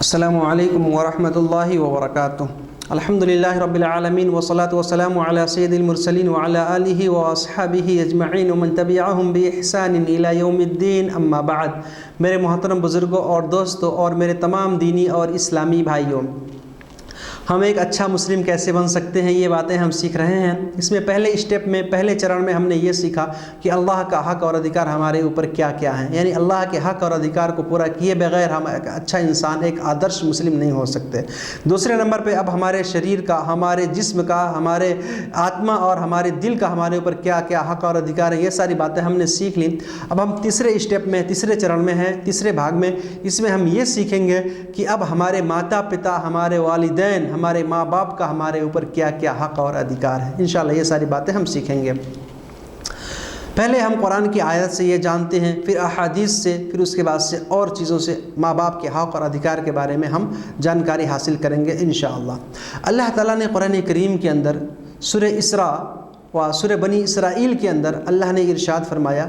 السلام علیکم ورحمۃ اللہ وبرکاتہ۔ الحمدللہ رب العالمین والصلاة والسلام علی سید المرسلین وعلی آلہ واصحابہ اجمعین ومن تبعہم بإحسان الی یوم الدین، اما بعد۔ میرے محترم بزرگوں اور دوستوں اور میرے تمام دینی اور اسلامی بھائیوں، ہم ایک اچھا مسلم کیسے بن سکتے ہیں، یہ باتیں ہم سیکھ رہے ہیں۔ اس میں پہلے اسٹیپ میں، پہلے چرن میں ہم نے یہ سیکھا کہ اللہ کا حق اور ادھیکار ہمارے اوپر کیا کیا ہیں، یعنی اللہ کے حق اور ادھیکار کو پورا کیے بغیر ہم ایک اچھا انسان، ایک آدرش مسلم نہیں ہو سکتے۔ دوسرے نمبر پہ اب ہمارے شریر کا، ہمارے جسم کا، ہمارے آتما اور ہمارے دل کا ہمارے اوپر کیا کیا حق اور ادھیکار ہیں، یہ ساری باتیں ہم نے سیکھ لیں۔ اب ہم تیسرے اسٹیپ میں، تیسرے چرن میں ہیں، تیسرے بھاگ میں، اس میں ہم یہ سیکھیں گے کہ اب ہمارے ماتا پتا، ہمارے والدین، ہمارے ماں باپ کا ہمارے اوپر کیا کیا حق اور ادھیکار ہے۔ انشاءاللہ یہ ساری باتیں ہم سیکھیں گے۔ پہلے ہم قرآن کی آیت سے یہ جانتے ہیں، پھر احادیث سے، پھر اس کے بعد سے اور چیزوں سے ماں باپ کے حق اور ادھیکار کے بارے میں ہم جانکاری حاصل کریں گے انشاءاللہ۔ اللہ تعالیٰ نے قرآن کریم کے اندر سورہ اسراء و سورہ بنی اسرائیل کے اندر اللہ نے ارشاد فرمایا،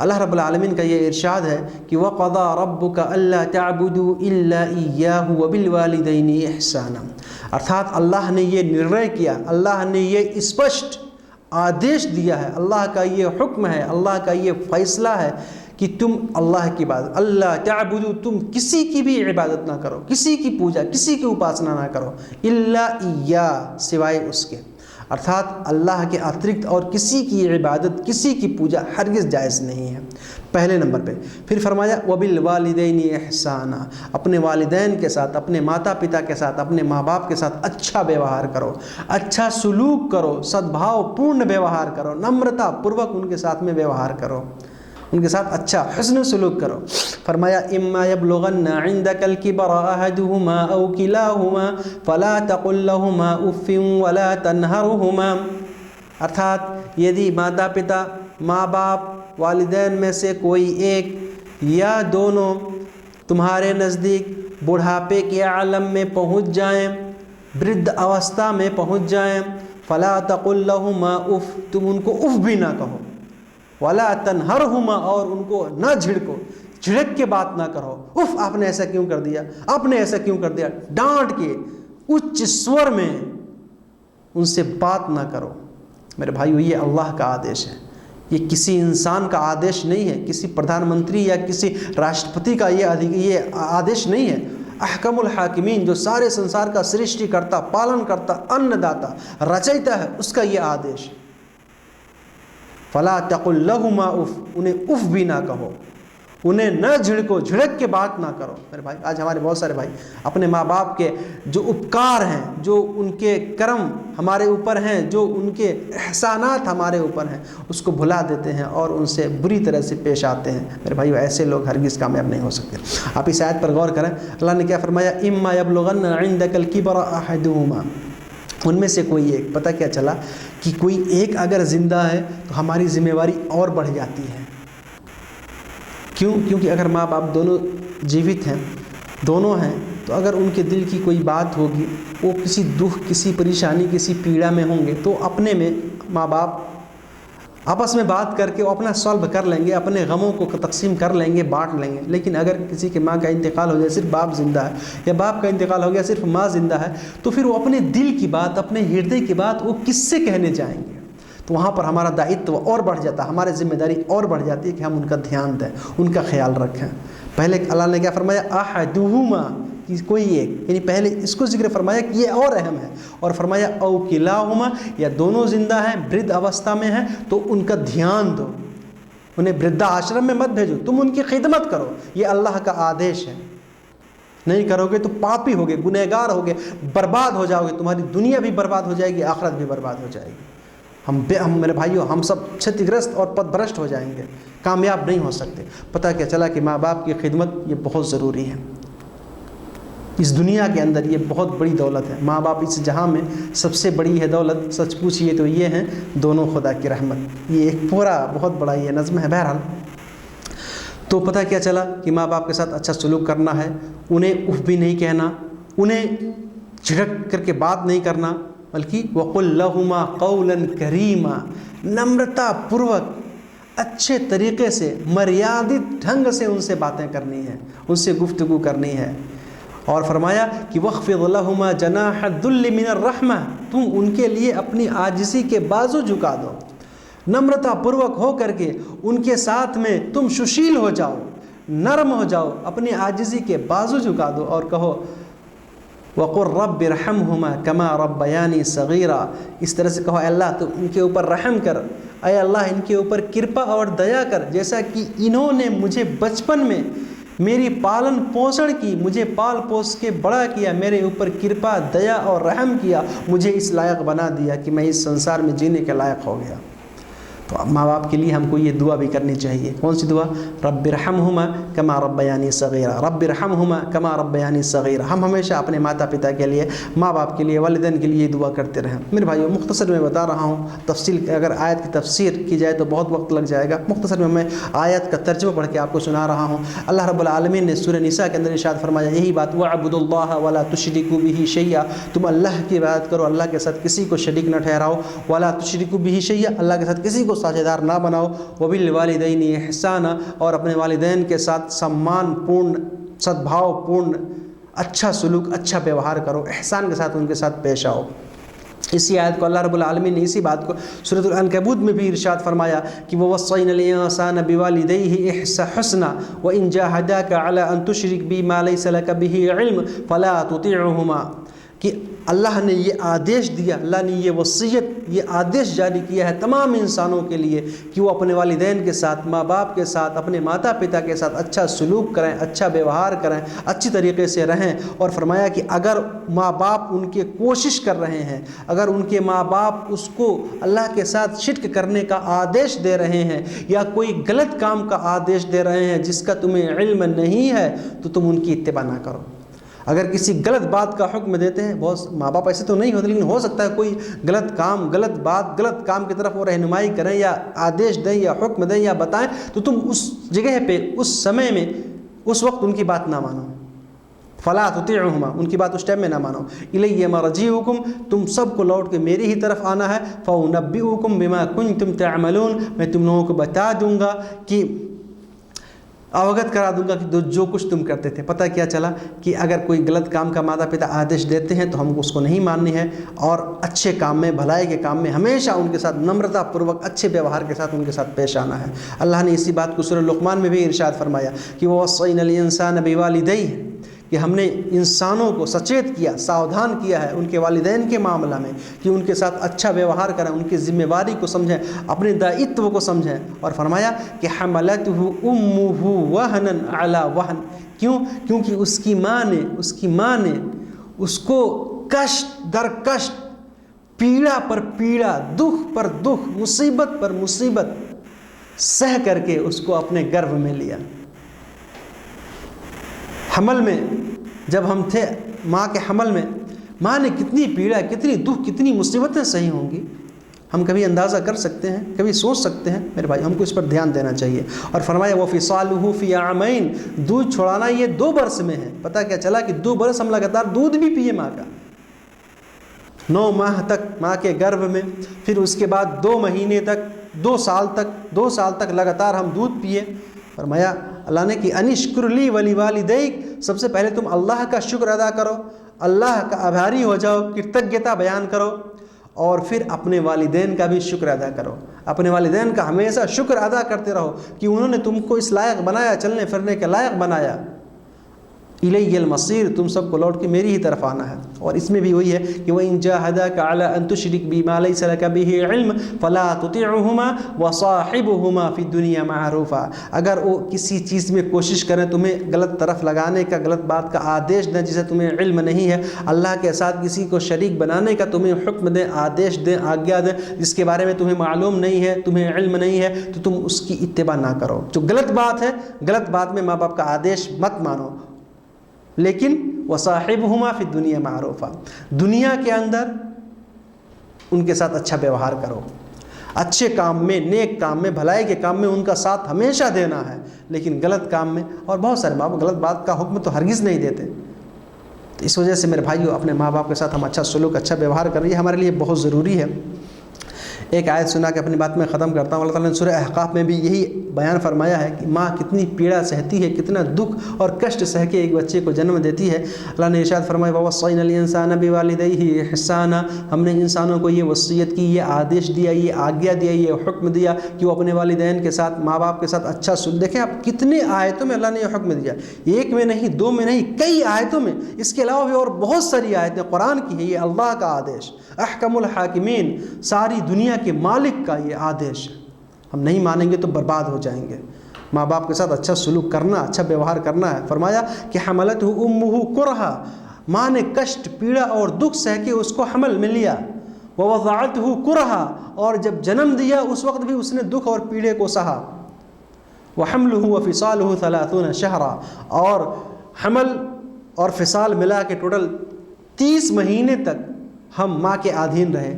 اللہ رب العالمین کا یہ ارشاد ہے کہ وَقَضَىٰ رَبُّكَ أَلَّا تَعْبُدُوا إِلَّا إِيَّاهُ وَبِالْوَالِدَيْنِ إِحْسَانًا۔ ارتھات اللہ نے یہ نرنے کیا، اللہ نے یہ اسپشٹ آدیش دیا ہے، اللہ کا یہ حکم ہے، اللہ کا یہ فیصلہ ہے کہ تم اللہ کی عبادت، اللہ تعبدو، تم کسی کی بھی عبادت نہ کرو، کسی کی پوجا، کسی کی اپاسنا نہ کرو، الا ایاہ، سوائے اس کے۔ ارتھات اللہ کے اترکت اور کسی کی عبادت، کسی کی پوجا ہرگز جائز نہیں ہے، پہلے نمبر پہ۔ پھر فرمایا وَبِالْوَالِدَيْنِ إِحْسَانًا، اپنے والدین کے ساتھ، اپنے ماتا پتا کے ساتھ، اپنے ماں باپ کے ساتھ اچھا ویوہار کرو، اچھا سلوک کرو، صدبھاؤ پورن ویوہار کرو، نمرتا پوروک ان کے ساتھ میں ویوہار کرو، ان کے ساتھ اچھا حسن سلوک کرو۔ فرمایا اما یبلغن عندک الکبر احدہما او کلاہما فلا تقل لہما اف ولا تنہرہما۔ ارتھات یدی ماتا پتا، ماں باپ، والدین میں سے کوئی ایک یا دونوں تمہارے نزدیک بڑھاپے کے عالم میں پہنچ جائیں، برد اوستھا میں پہنچ جائیں، فلا تقل لہما اف، تم ان کو اف بھی نہ کہو، ولا تنہرہما، اور ان کو نہ جھڑکو، جھڑک کے بات نہ کرو، اف آپ نے ایسا کیوں کر دیا، آپ نے ایسا کیوں کر دیا، ڈانٹ کے اچ سور میں ان سے بات نہ کرو۔ میرے بھائیو، یہ اللہ کا آدیش ہے، یہ کسی انسان کا آدیش نہیں ہے، کسی پردھان منتری یا کسی راشٹرپتی کا یہ آدیش نہیں ہے۔ احکم الحاکمین، جو سارے سنسار کا سرشٹی کرتا، پالن کرتا، ان داتا، رچیتا ہے، اس کا یہ آدیش۔ فلا تقل لہما اف، انہیں اف بھی نہ کہو، انہیں نہ جھڑکو، جھڑک کے بات نہ کرو۔ میرے بھائی، آج ہمارے بہت سارے بھائی اپنے ماں باپ کے جو اپکار ہیں، جو ان کے کرم ہمارے اوپر ہیں، جو ان کے احسانات ہمارے اوپر ہیں، اس کو بھلا دیتے ہیں اور ان سے بری طرح سے پیش آتے ہیں۔ میرے بھائی، ایسے لوگ ہرگز کامیاب نہیں ہو سکتے۔ آپ اس آیت پر غور کریں، اللہ نے کیا فرمایا، اما یبلغن عندک الکبر احدہما، ان میں سے کوئی ایک، پتہ کیا چلا کہ کوئی ایک اگر زندہ ہے تو ہماری ذمہ داری اور بڑھ جاتی ہے۔ کیوں؟ کیونکہ اگر ماں باپ دونوں جیوت ہیں، دونوں ہیں، تو اگر ان کے دل کی کوئی بات ہوگی، وہ کسی دکھ، کسی پریشانی، کسی پیڑا میں ہوں گے، تو اپنے میں ماں باپ آپس میں بات کر کے وہ اپنا سالو کر لیں گے، اپنے غموں کو تقسیم کر لیں گے، بانٹ لیں گے۔ لیکن اگر کسی کے ماں کا انتقال ہو جائے، صرف باپ زندہ ہے، یا باپ کا انتقال ہو گیا، صرف ماں زندہ ہے، تو پھر وہ اپنے دل کی بات، اپنے ہردے کی بات وہ کس سے کہنے جائیں گے؟ تو وہاں پر ہمارا دائتو اور بڑھ جاتا ہے، ہماری ذمہ داری اور بڑھ جاتی ہے کہ ہم ان کا دھیان دیں، ان کا خیال رکھیں۔ پہلے اللہ نے کیا فرمایا، احدہما، کوئی ایک، یعنی پہلے اس کو ذکر فرمایا کہ یہ اور اہم ہے، اور فرمایا او کلاہما، یا دونوں زندہ ہیں، برد اوستھا میں ہیں، تو ان کا دھیان دو، انہیں بردھا آشرم میں مت بھیجو، تم ان کی خدمت کرو، یہ اللہ کا آدیش ہے۔ نہیں کرو گے تو پاپی ہوگے، گنہگار ہوگے، برباد ہو جاؤ گے، تمہاری دنیا بھی برباد ہو جائے گی، آخرت بھی برباد ہو جائے گی۔ ہم میرے بھائیوں، ہم سب چھتگرست اور پد بھرشٹ ہو جائیں گے، کامیاب نہیں ہو سکتے۔ پتہ کیا چلا کہ ماں باپ کی خدمت یہ بہت ضروری ہے، اس دنیا کے اندر یہ بہت بڑی دولت ہے۔ ماں باپ اس جہاں میں سب سے بڑی ہے دولت، سچ پوچھیے تو یہ ہیں دونوں خدا کی رحمت۔ یہ ایک پورا بہت بڑا یہ نظم ہے۔ بہرحال تو پتہ کیا چلا کہ ماں باپ کے ساتھ اچھا سلوک کرنا ہے، انہیں اف بھی نہیں کہنا، انہیں جھڑک کر کے بات نہیں کرنا، بلکہ وَقُلْ لَهُمَا قَوْلًا كَرِيمًا، نمرتا پوروک اچھے طریقے سے، مریادت ڈھنگ سے ان سے باتیں کرنی ہے، ان سے گفتگو کرنی ہے۔ اور فرمایا کہ وَخْفِضْ لَهُمَا جَنَاحَ الذُّلِّ مِنَ الرَّحْمَةِ، تم ان کے لیے اپنی عاجزی کے بازو جھکا دو، نمرتا پروک ہو کر کے ان کے ساتھ میں تم سشیل ہو جاؤ، نرم ہو جاؤ، اپنی عاجزی کے بازو جھکا دو اور کہو وَقُلْ رَبِّ ارْحَمْهُمَا كَمَا رَبَّيَانِي صَغِيرًا، اس طرح سے کہو اے اللہ تو ان کے اوپر رحم کر، اے اللہ ان کے اوپر کرپا اور دیا کر، جیسا کہ انہوں نے مجھے بچپن میں میری پالن پوشن کی، مجھے پال پوس کے بڑا کیا، میرے اوپر کرپا دیا اور رحم کیا، مجھے اس لائق بنا دیا کہ میں اس سنسار میں جینے کے لائق ہو گیا۔ تو ماں باپ کے لیے ہم کو یہ دعا بھی کرنی چاہیے۔ کون سی دعا؟ رب ارحمہما کما ربیانی صغیرا، رب ارحمہما کما ربیانی صغیرا۔ ہم ہمیشہ اپنے ماتا پتا کے لیے، ماں باپ کے لیے، والدین کے لیے یہ دعا کرتے رہیں۔ میرے بھائیو مختصر میں بتا رہا ہوں، تفصیل اگر آیت کی تفسیر کی جائے تو بہت وقت لگ جائے گا، مختصر میں آیت کا ترجمہ پڑھ کے آپ کو سنا رہا ہوں۔ اللہ رب العالمین نے سورہ نساء کے اندر ارشاد فرمایا یہی بات، وَاعْبُدُوا اللَّهَ وَلَا تُشْرِكُوا بِهِ شَيْئًا، تم اللہ کی عبادت کرو، اللہ کے ساتھ کسی کو شریک نہ ٹھہراؤ، وَلَا تُشْرِكُوا بِهِ شَيْئًا، اللہ کے ساتھ کسی کو ساجھیدار نہ بناؤ، وَبِالْوَالِدَيْنِ إِحْسَانًا، اور اپنے والدین کے ساتھ سمان پورن، صدبھاؤ پورن، اچھا سلوک، اچھا ویوہار کرو، احسان کے ساتھ ان کے ساتھ پیش آؤ۔ اسی آیت کو اللہ رب العالمین نے اسی بات کو سورۃ العنکبوت میں بھی ارشاد فرمایا کہ وَوَصَّيْنَا الْإِنسَانَ بِوَالِدَيْهِ حُسْنًا وَإِنْ جَاهَدَاكَ عَلَىٰ أَن تُشْرِكَ بِي مَا لَيْسَ لَكَ بِهِ عِلْمٌ فَلَا تُطِعْهُمَا، کہ اللہ نے یہ آدیش دیا، اللہ نے یہ وصیت، یہ آدیش جاری کیا ہے تمام انسانوں کے لیے کہ وہ اپنے والدین کے ساتھ، ماں باپ کے ساتھ، اپنے ماتا پتا کے ساتھ اچھا سلوک کریں، اچھا ویوہار کریں، اچھی طریقے سے رہیں۔ اور فرمایا کہ اگر ماں باپ ان کے کوشش کر رہے ہیں، اگر ان کے ماں باپ اس کو اللہ کے ساتھ شرک کرنے کا آدیش دے رہے ہیں یا کوئی غلط کام کا آدیش دے رہے ہیں جس کا تمہیں علم نہیں ہے تو تم ان کی اتباع نہ کرو۔ اگر کسی غلط بات کا حکم دیتے ہیں، بہت ماں باپ ایسے تو نہیں ہوتے لیکن ہو سکتا ہے کوئی غلط کام، غلط بات، غلط کام کی طرف وہ رہنمائی کریں یا آدیش دیں یا حکم دیں یا بتائیں تو تم اس جگہ پہ، اس سمے میں، اس وقت ان کی بات نہ مانو۔ فلا تطیعہما، ان کی بات اس ٹائم میں نہ مانو۔ الیہ مرجعکم، تم سب کو لوٹ کے میری ہی طرف آنا ہے۔ فانبئکم بما کنتم تعملون، میں تم لوگوں کو بتا دوں گا کہ اوگت کرا دوں گا کہ جو کچھ تم کرتے تھے۔ پتہ کیا چلا کہ اگر کوئی غلط کام کا ماتا پتا آدیش دیتے ہیں تو ہم کو اس کو نہیں ماننی ہے، اور اچھے کام میں، بھلائی کے کام میں ہمیشہ ان کے ساتھ نمرتا پوروک، اچھے ویوہار کے ساتھ ان کے ساتھ پیش آنا ہے۔ اللہ نے اسی بات کو سورہ لقمان میں بھی ارشاد فرمایا کہ وَوَصَّيْنَا الْإِنسَانَ بِوَالِدَيْهِ، کہ ہم نے انسانوں کو سچیت کیا، ساودھان کیا ہے ان کے والدین کے معاملہ میں کہ ان کے ساتھ اچھا ویوہار کریں، ان کی ذمہ داری کو سمجھیں، اپنے دائتو کو سمجھیں۔ اور فرمایا کہ حملتہ امہ وہنًا علی وہن، کیونکہ اس کی ماں نے اس کو کشت در کشت، پیڑا پر پیڑا، دکھ پر دکھ، مصیبت پر مصیبت سہ کر کے اس کو اپنے گربھ میں لیا۔ حمل میں جب ہم تھے، ماں کے حمل میں ماں نے کتنی پیڑا، کتنی دکھ، کتنی مصیبتیں سہی ہوں گی، ہم کبھی اندازہ کر سکتے ہیں، کبھی سوچ سکتے ہیں؟ میرے بھائی ہم کو اس پر دھیان دینا چاہیے۔ اور فرمایا وَفِصَالُهُ فِي عَامَيْنِ، دودھ چھوڑانا یہ 2 برس میں ہے۔ پتہ کیا چلا کہ 2 برس ہم لگاتار دودھ بھی پیے ماں کا، 9 ماہ تک ماں کے گربھ میں، پھر اس کے بعد 2 مہینے تک، 2 سال تک لگاتار ہم دودھ پیے۔ فرمایا اللہ نے کہ انشکر لی ولی والدیک، سب سے پہلے تم اللہ کا شکر ادا کرو، اللہ کا آبھاری ہو جاؤ، کرتجیتا بیان کرو، اور پھر اپنے والدین کا بھی شکر ادا کرو۔ اپنے والدین کا ہمیشہ شکر ادا کرتے رہو کہ انہوں نے تم کو اس لائق بنایا، چلنے پھرنے کے لائق بنایا۔ الیہ المصیر، تم سب کو لوٹ کے میری ہی طرف آنا ہے۔ اور اس میں بھی وہی ہے کہ وَإِن جَاهَدَاكَ عَلَىٰ أَن تُشْرِكَ بِي مَا لَيْسَ لَكَ بِهِ عِلْمٌ فَلَا تُطِعْهُمَا وَصَاحِبْهُمَا فِي الدُّنْيَا مَعْرُوفًا، اگر وہ کسی چیز میں کوشش کریں تمہیں غلط طرف لگانے کا، غلط بات کا آدیش دیں جسے تمہیں علم نہیں ہے، اللہ کے ساتھ کسی کو شریک بنانے کا تمہیں حکم دیں، آدیش دیں، آگیا دیں، جس کے بارے میں تمہیں معلوم نہیں ہے، تمہیں علم نہیں ہے، تو تم اس کی اتباع نہ کرو۔ جو غلط بات ہے، غلط بات میں ماں باپ کا آدیش مت مانو، لیکن وصاحبہما فی الدنیا معروفا، دنیا کے اندر ان کے ساتھ اچھا ویوہار کرو، اچھے کام میں، نیک کام میں، بھلائی کے کام میں ان کا ساتھ ہمیشہ دینا ہے، لیکن غلط کام میں، اور بہت سارے ماں باپ غلط بات کا حکم تو ہرگز نہیں دیتے۔ تو اس وجہ سے میرے بھائیو اپنے ماں باپ کے ساتھ ہم اچھا سلوک، اچھا ویوہار کر رہی ہے، ہمارے لیے بہت ضروری ہے۔ ایک آیت سنا کے اپنی بات میں ختم کرتا ہوں۔ اللہ تعالیٰ نے سورہ احقاف میں بھی یہی بیان فرمایا ہے کہ ماں کتنی پیڑا سہتی ہے، کتنا دکھ اور کشٹ سہ کے ایک بچے کو جنم دیتی ہے۔ اللہ نے ارشاد فرمایا وَوَصَّيْنَا الْإِنسَانَ بِوَالِدَيْهِ إِحْسَانًا، ہم نے انسانوں کو یہ وصیت کی، یہ آدیش دیا، یہ آگیا دیا، یہ حکم دیا کہ وہ اپنے والدین کے ساتھ، ماں باپ کے ساتھ اچھا سلوک۔ دیکھیں آپ کتنے آیتوں میں اللہ نے یہ حکم دیا، ایک میں نہیں، دو میں نہیں، کئی آیتوں میں۔ اس کے علاوہ بھی اور بہت ساری آیتیں قرآن کی ہیں، یہ اللہ کا آدیش، احکم الحاکمین، ساری دنیا کے مالک کا یہ آدیش ہے۔ ہم نہیں مانیں گے تو برباد ہو جائیں گے۔ ماں باپ کے ساتھ اچھا سلوک کرنا، اچھا ویوہار کرنا ہے۔ فرمایا کہ حملتہ امہ کرہا، ماں نے کشٹ، پیڑا اور دکھ سہ کے اس کو حمل میں لیا۔ ووضعتہ کرہا، اور جب جنم دیا اس وقت بھی اس نے دکھ اور پیڑے کو سہا۔ وحملہ وفصالہ 30 شہرا، اور حمل اور فصال ملا کے ٹوٹل 30 مہینے تک ہم ماں کے آدھین رہے،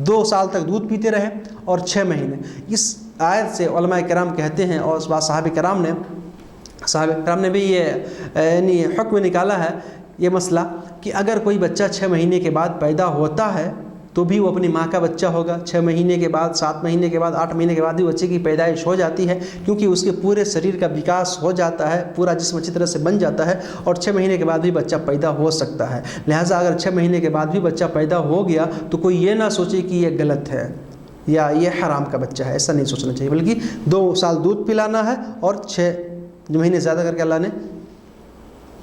2 سال تک دودھ پیتے رہے اور 6 مہینے۔ اس آیت سے علماء کرام کہتے ہیں، اور اس بات صحابہ کرام نے بھی یہ یعنی حکم نکالا ہے، یہ مسئلہ کہ اگر کوئی بچہ 6 مہینے کے بعد پیدا ہوتا ہے تو بھی وہ اپنی ماں کا بچہ ہوگا۔ 6 مہینے کے بعد، 7 مہینے کے بعد، 8 مہینے کے بعد بھی بچے کی پیدائش ہو جاتی ہے، کیونکہ اس کے پورے شریر کا وکاس ہو جاتا ہے، پورا جسم اچھی طرح سے بن جاتا ہے، اور 6 مہینے کے بعد بھی بچہ پیدا ہو سکتا ہے۔ لہٰذا اگر 6 مہینے کے بعد بھی بچہ پیدا ہو گیا تو کوئی یہ نہ سوچے کہ یہ غلط ہے یا یہ حرام کا بچہ ہے، ایسا نہیں سوچنا چاہیے، بلکہ 2 سال دودھ پلانا ہے اور 6 مہینے زیادہ کر کے اللہ نے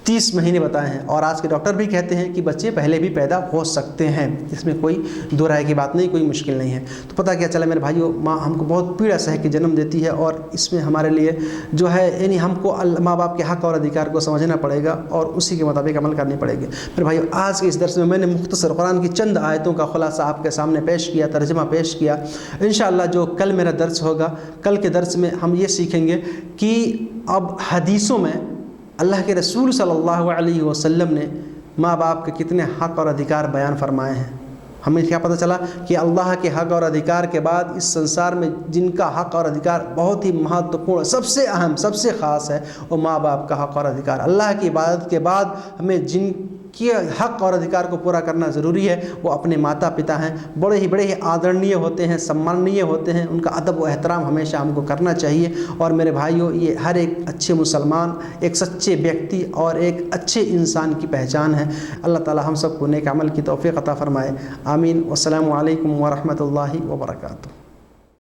30 مہینے بتائے ہیں۔ اور آج کے ڈاکٹر بھی کہتے ہیں کہ بچے پہلے بھی پیدا ہو سکتے ہیں، اس میں کوئی دو رائے کی بات نہیں، کوئی مشکل نہیں ہے۔ تو پتہ کیا چلا میرے بھائیو، ماں ہم کو بہت پیڑا سہ کے جنم دیتی ہے، اور اس میں ہمارے لیے جو ہے یعنی ہم کو ماں باپ کے حق اور ادھیکار کو سمجھنا پڑے گا اور اسی کے مطابق عمل کرنی پڑے گی۔ میرے بھائیو، آج کے اس درس میں نے مختصر قرآن کی چند آیتوں کا خلاصہ آپ کے سامنے پیش کیا، ترجمہ پیش کیا۔ انشاءاللہ جو کل میرا درس ہوگا، کل کے درس میں ہم یہ سیکھیں گے کہ اب حدیثوں میں اللہ کے رسول صلی اللہ علیہ وسلم نے ماں باپ کے کتنے حق اور ادھیکار بیان فرمائے ہیں۔ ہمیں کیا پتہ چلا کہ اللہ کے حق اور ادھیکار کے بعد اس سنسار میں جن کا حق اور ادھیکار بہت ہی مہتوپورن، سب سے اہم، سب سے خاص ہے، وہ ماں باپ کا حق اور ادھیکار۔ اللہ کی عبادت کے بعد ہمیں جن کے حق اور ادھیکار کو پورا کرنا ضروری ہے وہ اپنے ماتا پتا ہیں۔ بڑے ہی آدرنیہ ہوتے ہیں، سمانیہ ہوتے ہیں، ان کا ادب و احترام ہمیشہ ہم کو کرنا چاہیے۔ اور میرے بھائیوں، یہ ہر ایک اچھے مسلمان، ایک سچے ویکتی اور ایک اچھے انسان کی پہچان ہے۔ اللہ تعالی ہم سب کو نیک عمل کی توفیق عطا فرمائے، آمین۔ والسلام علیکم ورحمۃ اللہ وبرکاتہ۔